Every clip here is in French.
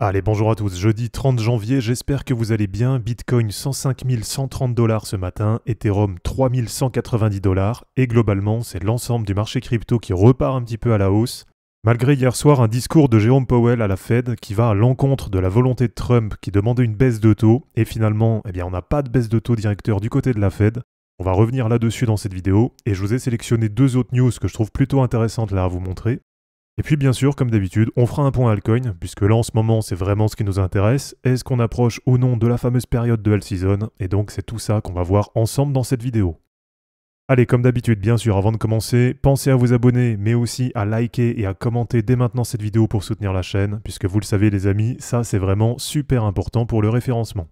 Allez, bonjour à tous, jeudi 30 janvier, j'espère que vous allez bien. Bitcoin 105 130 $ ce matin, Ethereum 3 190 $, et globalement, c'est l'ensemble du marché crypto qui repart un petit peu à la hausse. Malgré hier soir un discours de Jérôme Powell à la Fed qui va à l'encontre de la volonté de Trump qui demandait une baisse de taux, et finalement, on n'a pas de baisse de taux directeur du côté de la Fed. On va revenir là-dessus dans cette vidéo, et je vous ai sélectionné deux autres news que je trouve plutôt intéressantes là à vous montrer. Et puis bien sûr, comme d'habitude, on fera un point altcoin, puisque là en ce moment c'est vraiment ce qui nous intéresse. Est-ce qu'on approche ou non de la fameuse période de Hell Season? Et donc c'est tout ça qu'on va voir ensemble dans cette vidéo. Allez, comme d'habitude, bien sûr, avant de commencer, pensez à vous abonner, mais aussi à liker et à commenter dès maintenant cette vidéo pour soutenir la chaîne, puisque vous le savez les amis, ça c'est vraiment super important pour le référencement.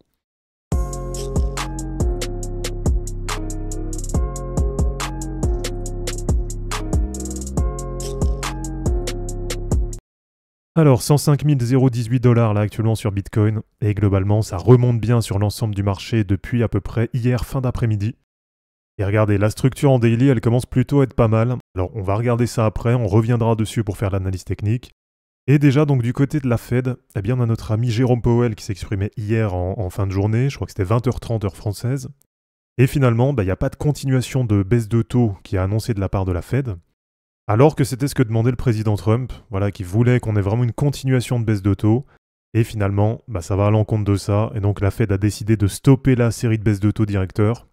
Alors 105 018 $ là actuellement sur Bitcoin, et globalement ça remonte bien sur l'ensemble du marché depuis à peu près hier fin d'après-midi. Et regardez, la structure en daily elle commence plutôt à être pas mal. Alors on va regarder ça après, on reviendra dessus pour faire l'analyse technique. Et déjà donc du côté de la Fed, on a notre ami Jérôme Powell qui s'exprimait hier en fin de journée, je crois que c'était 20h30 heure française. Et finalement, il n'y a pas de continuation de baisse de taux qui est annoncée de la part de la Fed. Alors que c'était ce que demandait le président Trump, qui voulait qu'on ait vraiment une continuation de baisse de taux. Et finalement, ça va à l'encontre de ça, et donc la Fed a décidé de stopper la série de baisses de taux directeurs.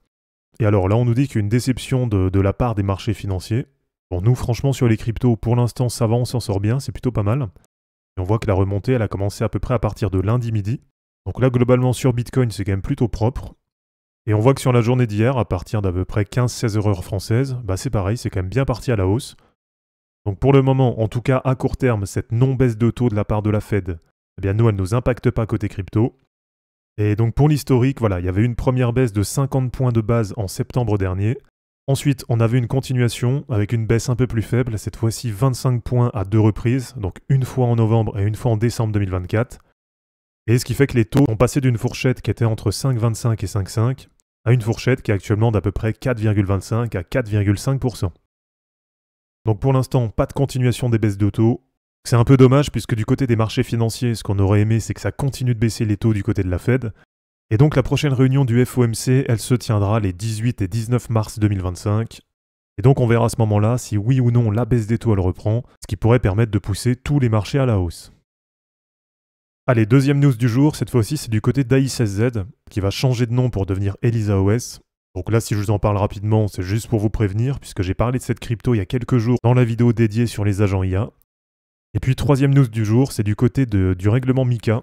Et alors là, on nous dit qu'il y a une déception de la part des marchés financiers. Bon, nous, franchement, sur les cryptos, pour l'instant, ça va, on s'en sort bien, c'est plutôt pas mal. Et on voit que la remontée, elle a commencé à peu près à partir de lundi midi. Donc là, globalement, sur Bitcoin, c'est quand même plutôt propre. Et on voit que sur la journée d'hier, à partir d'à peu près 15-16 heures françaises, c'est pareil, c'est quand même bien parti à la hausse. Donc pour le moment, en tout cas à court terme, cette non-baisse de taux de la part de la Fed, nous, elle ne nous impacte pas côté crypto. Et donc pour l'historique, il y avait une première baisse de 50 points de base en septembre dernier. Ensuite, on avait une continuation avec une baisse un peu plus faible, cette fois-ci 25 points à deux reprises, donc une fois en novembre et une fois en décembre 2024. Et ce qui fait que les taux ont passé d'une fourchette qui était entre 5,25 et 5,5 à une fourchette qui est actuellement d'à peu près 4,25 à 4,5%. Donc pour l'instant, pas de continuation des baisses de taux. C'est un peu dommage puisque du côté des marchés financiers, ce qu'on aurait aimé, c'est que ça continue de baisser les taux du côté de la Fed. Et donc la prochaine réunion du FOMC, elle se tiendra les 18 et 19 mars 2025. Et donc on verra à ce moment-là si oui ou non la baisse des taux elle reprend, ce qui pourrait permettre de pousser tous les marchés à la hausse. Allez, deuxième news du jour, cette fois-ci c'est du côté d'AXSZ, qui va changer de nom pour devenir ElisaOS. Donc là, si je vous en parle rapidement, c'est juste pour vous prévenir, puisque j'ai parlé de cette crypto il y a quelques jours dans la vidéo dédiée sur les agents IA. Et puis troisième news du jour, c'est du côté du règlement MiCA,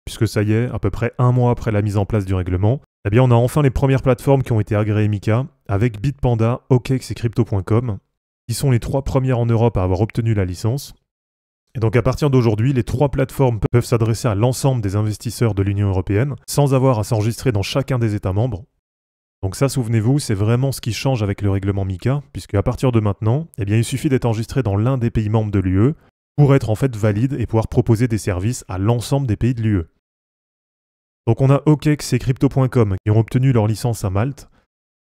puisque ça y est, à peu près un mois après la mise en place du règlement, on a enfin les premières plateformes qui ont été agréées MiCA, avec Bitpanda, OKEx et Crypto.com, qui sont les trois premières en Europe à avoir obtenu la licence. Et donc à partir d'aujourd'hui, les trois plateformes peuvent s'adresser à l'ensemble des investisseurs de l'Union européenne, sans avoir à s'enregistrer dans chacun des États membres. Donc ça, souvenez-vous, c'est vraiment ce qui change avec le règlement MiCA, puisque à partir de maintenant, il suffit d'être enregistré dans l'un des pays membres de l'UE pour être en fait valide et pouvoir proposer des services à l'ensemble des pays de l'UE. Donc on a OKEx et Crypto.com qui ont obtenu leur licence à Malte,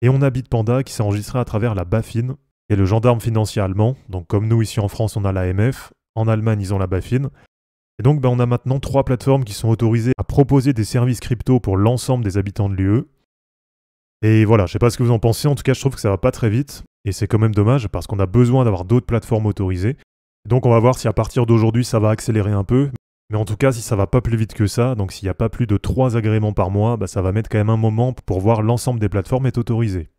et on a Bitpanda qui s'est enregistré à travers la BaFin, qui est le gendarme financier allemand. Donc comme nous ici en France, on a l'AMF, en Allemagne ils ont la BaFin. Et donc on a maintenant trois plateformes qui sont autorisées à proposer des services crypto pour l'ensemble des habitants de l'UE. Et voilà, je sais pas ce que vous en pensez, en tout cas je trouve que ça va pas très vite, et c'est quand même dommage parce qu'on a besoin d'avoir d'autres plateformes autorisées. Donc on va voir si à partir d'aujourd'hui ça va accélérer un peu, mais en tout cas si ça va pas plus vite que ça, donc s'il n'y a pas plus de 3 agréments par mois, ça va mettre quand même un moment pour voir l'ensemble des plateformes être autorisées.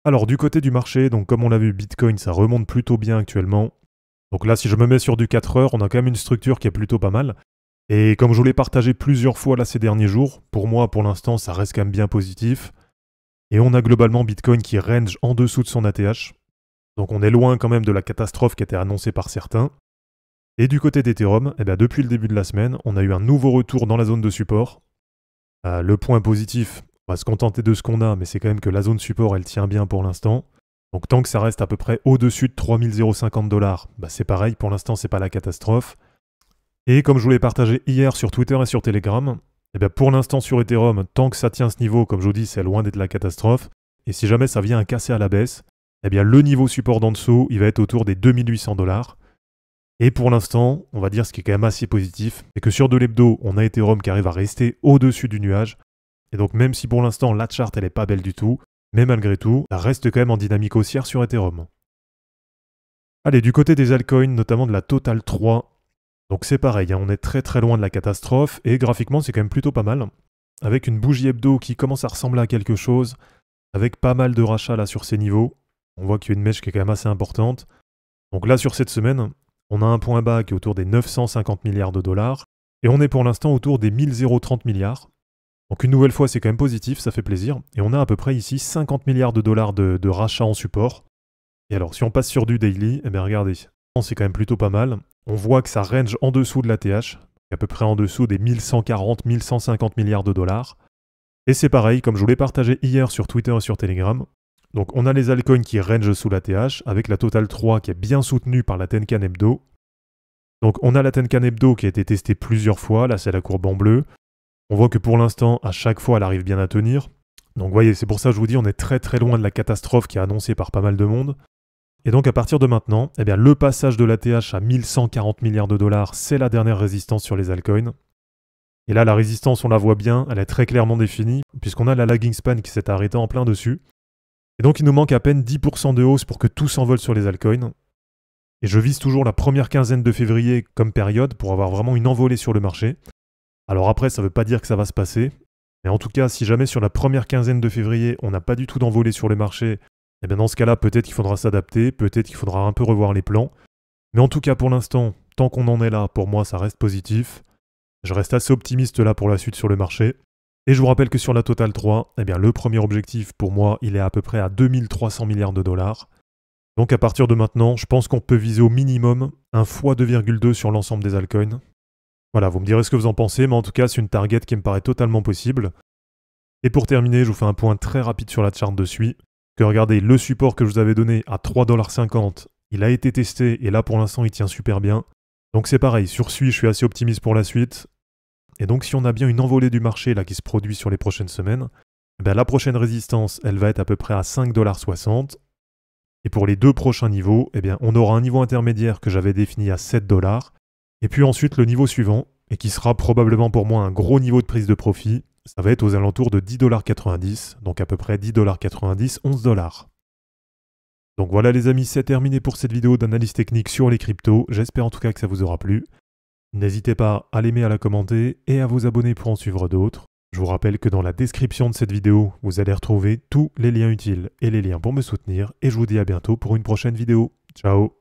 Alors du côté du marché, donc comme on l'a vu, Bitcoin ça remonte plutôt bien actuellement. Donc là si je me mets sur du 4 heures, on a quand même une structure qui est plutôt pas mal. Et comme je vous l'ai partagé plusieurs fois là ces derniers jours, pour moi pour l'instant ça reste quand même bien positif. Et on a globalement Bitcoin qui range en dessous de son ATH. Donc on est loin quand même de la catastrophe qui était annoncée par certains. Et du côté d'Ethereum, depuis le début de la semaine, on a eu un nouveau retour dans la zone de support. Le point positif, on va se contenter de ce qu'on a, mais c'est quand même que la zone support elle tient bien pour l'instant. Donc tant que ça reste à peu près au-dessus de 3050 $, c'est pareil, pour l'instant c'est pas la catastrophe. Et comme je vous l'ai partagé hier sur Twitter et sur Telegram, pour l'instant sur Ethereum, tant que ça tient ce niveau, comme je vous dis, c'est loin d'être la catastrophe. Et si jamais ça vient à casser à la baisse, le niveau support d'en dessous, il va être autour des 2800 $. Et pour l'instant, on va dire ce qui est quand même assez positif, c'est que sur de l'hebdo, on a Ethereum qui arrive à rester au-dessus du nuage. Et donc même si pour l'instant la chart elle est pas belle du tout, mais malgré tout, ça reste quand même en dynamique haussière sur Ethereum. Allez, du côté des altcoins, notamment de la Total 3, donc c'est pareil, hein, on est très très loin de la catastrophe, et graphiquement c'est quand même plutôt pas mal, avec une bougie hebdo qui commence à ressembler à quelque chose, avec pas mal de rachats là sur ces niveaux. On voit qu'il y a une mèche qui est quand même assez importante. Donc là sur cette semaine, on a un point bas qui est autour des 950 milliards de dollars, et on est pour l'instant autour des 1030 milliards. Donc une nouvelle fois, c'est quand même positif, ça fait plaisir. Et on a à peu près ici 50 milliards de dollars de rachats en support. Et alors, si on passe sur du daily, eh bien regardez, c'est quand même plutôt pas mal. On voit que ça range en dessous de l'ATH, à peu près en dessous des 1140-1150 milliards de dollars. Et c'est pareil, comme je vous l'ai partagé hier sur Twitter et sur Telegram. Donc on a les altcoins qui rangent sous l'ATH, avec la Total 3 qui est bien soutenue par la Tenkan Hebdo. Donc on a la Tenkan Hebdo qui a été testée plusieurs fois, là c'est la courbe en bleu. On voit que pour l'instant, à chaque fois, elle arrive bien à tenir. Donc vous voyez, c'est pour ça que je vous dis, on est très très loin de la catastrophe qui est annoncée par pas mal de monde. Et donc à partir de maintenant, eh bien, le passage de l'ATH à 1140 milliards de dollars, c'est la dernière résistance sur les altcoins. Et là, la résistance, on la voit bien, elle est très clairement définie, puisqu'on a la lagging span qui s'est arrêtée en plein dessus. Et donc il nous manque à peine 10% de hausse pour que tout s'envole sur les altcoins. Et je vise toujours la première quinzaine de février comme période pour avoir vraiment une envolée sur le marché. Alors après, ça ne veut pas dire que ça va se passer, mais en tout cas, si jamais sur la première quinzaine de février, on n'a pas du tout d'envolée sur le marché, eh bien dans ce cas-là, peut-être qu'il faudra s'adapter, peut-être qu'il faudra un peu revoir les plans. Mais en tout cas, pour l'instant, tant qu'on en est là, pour moi, ça reste positif. Je reste assez optimiste là pour la suite sur le marché. Et je vous rappelle que sur la Total 3, eh bien le premier objectif, pour moi, il est à peu près à 2300 milliards de dollars. Donc à partir de maintenant, je pense qu'on peut viser au minimum un x2,2 sur l'ensemble des altcoins. Voilà, vous me direz ce que vous en pensez, mais en tout cas, c'est une target qui me paraît totalement possible. Et pour terminer, je vous fais un point très rapide sur la chart de SUI. Que regardez, le support que je vous avais donné à 3,50$, il a été testé, et là pour l'instant, il tient super bien. Donc c'est pareil, sur SUI, je suis assez optimiste pour la suite. Et donc si on a bien une envolée du marché là qui se produit sur les prochaines semaines, eh bien, la prochaine résistance, elle va être à peu près à 5,60$. Et pour les deux prochains niveaux, eh bien, on aura un niveau intermédiaire que j'avais défini à 7$. Et puis ensuite, le niveau suivant, et qui sera probablement pour moi un gros niveau de prise de profit, ça va être aux alentours de 10,90$, donc à peu près 10,90$, 11$. Donc voilà les amis, c'est terminé pour cette vidéo d'analyse technique sur les cryptos. J'espère en tout cas que ça vous aura plu. N'hésitez pas à l'aimer, à la commenter et à vous abonner pour en suivre d'autres. Je vous rappelle que dans la description de cette vidéo, vous allez retrouver tous les liens utiles et les liens pour me soutenir. Et je vous dis à bientôt pour une prochaine vidéo. Ciao!